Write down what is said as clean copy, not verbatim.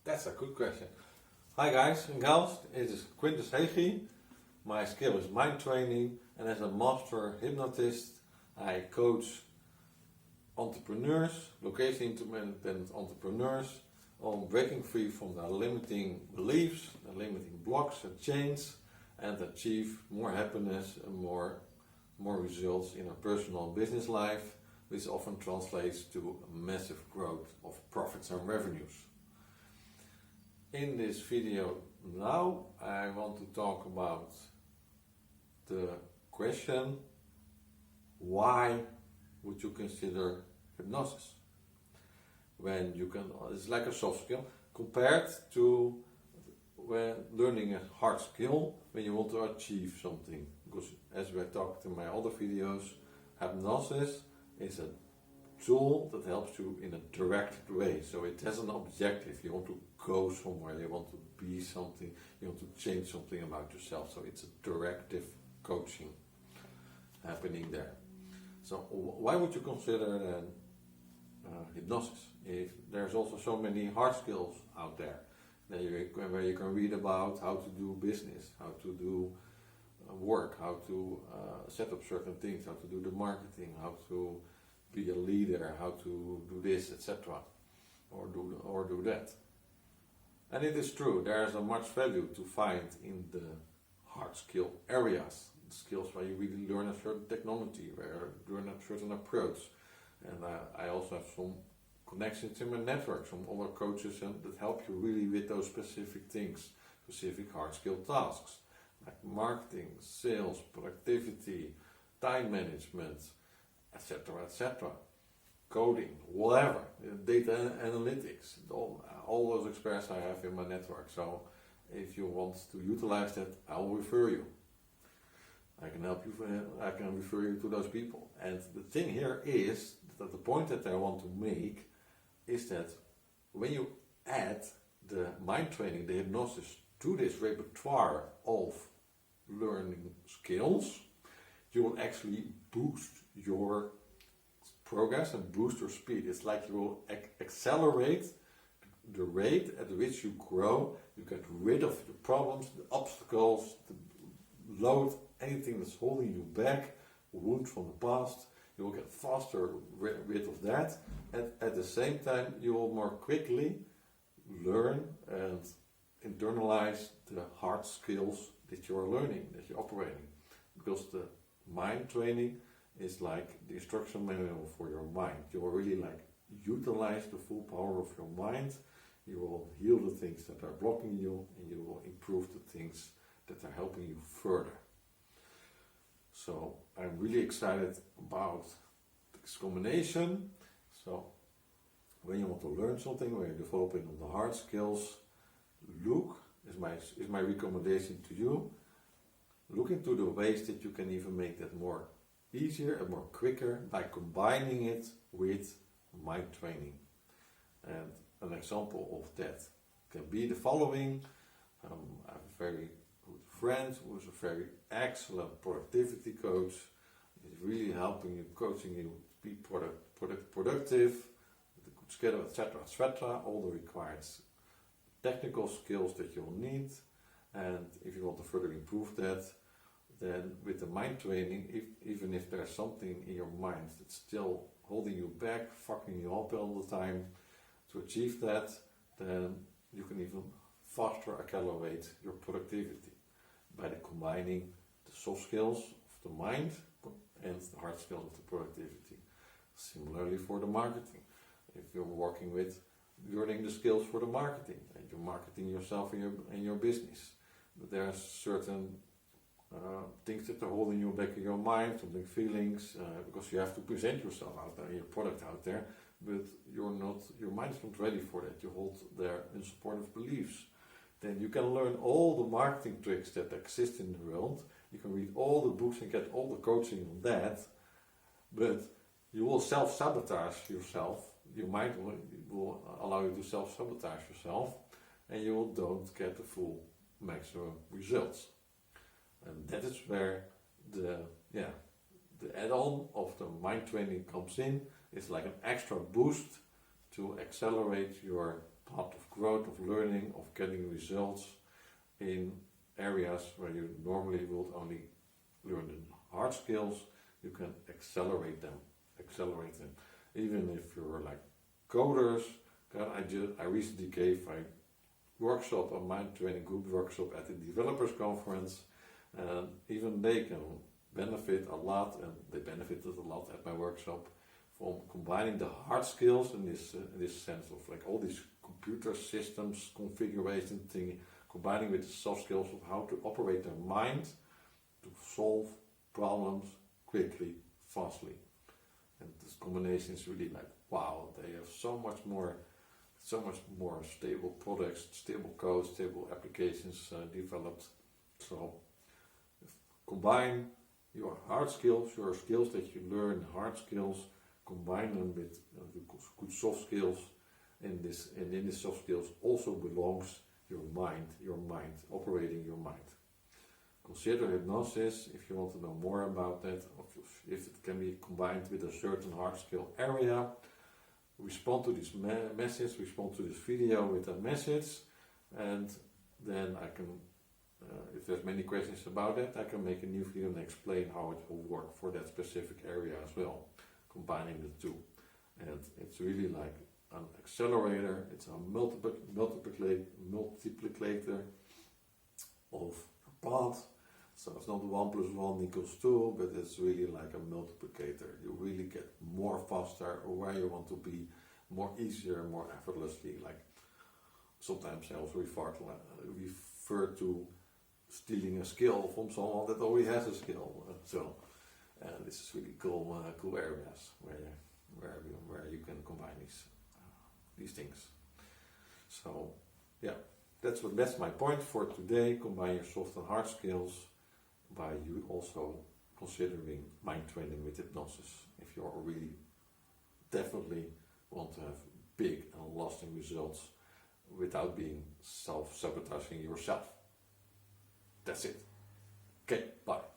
That's a good question. Hi guys and gals, it is Quintus Hegie. My skill is mind training, and as a master hypnotist I coach entrepreneurs, location independent entrepreneurs, on breaking free from their limiting beliefs, their limiting blocks and chains, and achieve more happiness and more results in a personal business life, which often translates to a massive growth of profits and revenues. In this video now I want to talk about the question, why would you consider hypnosis? When you can, it's like a soft skill compared to when learning a hard skill when you want to achieve something. Because as we talked in my other videos, hypnosis is a tool that helps you in a direct way. So it has an objective. You want to go somewhere, you want to be something, you want to change something about yourself. So it's a directive coaching happening there. So why would you consider then hypnosis if there's also so many hard skills out there that where you can read about how to do business, how to do work, how to set up certain things, how to do the marketing, how to be a leader, how to do this, etc., or do that. And it is true, there is a much value to find in the hard skill areas, skills where you really learn a certain technology, where you learn a certain approach. And I also have some connections in my network, some other coaches that help you really with those specific things, specific hard skill tasks, like marketing, sales, productivity, time management, etc., coding, whatever, data analytics, all those experts I have in my network. So if you want to utilize that, I will refer you. I can help you, I can refer you to those people. And the thing here is that the point that I want to make is that when you add the mind training, the hypnosis, to this repertoire of learning skills, you will actually boost your progress and boost your speed. It's like you will accelerate the rate at which you grow. You get rid of the problems, the obstacles, the load, anything that's holding you back, wounds from the past. You will get faster rid of that, and at the same time you will more quickly learn and internalize the hard skills that you are learning, that you're operating. Because the mind training is like the instruction manual for your mind. You will really utilize the full power of your mind. You will heal the things that are blocking you, and you will improve the things that are helping you further. So I'm really excited about this combination. So when you want to learn something, when you're developing on the hard skills, is my recommendation to you. Look into the ways that you can even make that more easier and more quicker by combining it with mind training. And an example of that can be the following. I have a very good friend who is a very excellent productivity coach. He's really helping you, coaching you to be productive, with a good schedule, etc., all the required technical skills that you'll need. And if you want to further improve that, then with the mind training, even if there's something in your mind that's still holding you back, fucking you up all the time, to achieve that, then you can even faster accelerate your productivity by combining the soft skills of the mind and the hard skills of the productivity. Similarly for the marketing. If you're working with learning the skills for the marketing and you're marketing yourself in your business, but there are certain things that are holding you back in your mind, something feelings, because you have to present yourself out there, your product out there, but your mind's not ready for that. You hold their unsupportive beliefs. Then you can learn all the marketing tricks that exist in the world. You can read all the books and get all the coaching on that, but you will self-sabotage yourself. Your mind will allow you to self-sabotage yourself, and you don't get the full maximum results. And that is where the add-on of the mind training comes in. It's like an extra boost to accelerate your path of growth, of learning, of getting results in areas where you normally would only learn the hard skills. You can accelerate them. Even if you're like coders. I recently gave a workshop, a mind training group workshop at the developers conference, and even they can benefit a lot, and they benefited a lot at my workshop from combining the hard skills in this sense of like all these computer systems configuration thing, combining with the soft skills of how to operate their mind to solve problems quickly, fastly. And this combination is really like, wow, they have so much more stable products, stable code, stable applications developed. So combine your hard skills, your skills that you learn, hard skills, combine them with good soft skills. And in these soft skills also belongs your mind, operating your mind. Consider hypnosis if you want to know more about that, if it can be combined with a certain hard skill area. Respond to this message, respond to this video with a message, and then I can, if there's many questions about that, I can make a new video and explain how it will work for that specific area as well, combining the two. And it's really like an accelerator, it's a multiplicator of your path. So it's not 1 + 1 = 2, but it's really like a multiplicator. You really get more faster where you want to be, more easier, more effortlessly. Like sometimes I also refer to stealing a skill from someone that already has a skill. This is really cool areas where you can combine these things. So yeah, that's my point for today. Combine your soft and hard skills by you also considering mind training with hypnosis if you really definitely want to have big and lasting results without being self-sabotaging yourself. That's it. Okay, bye.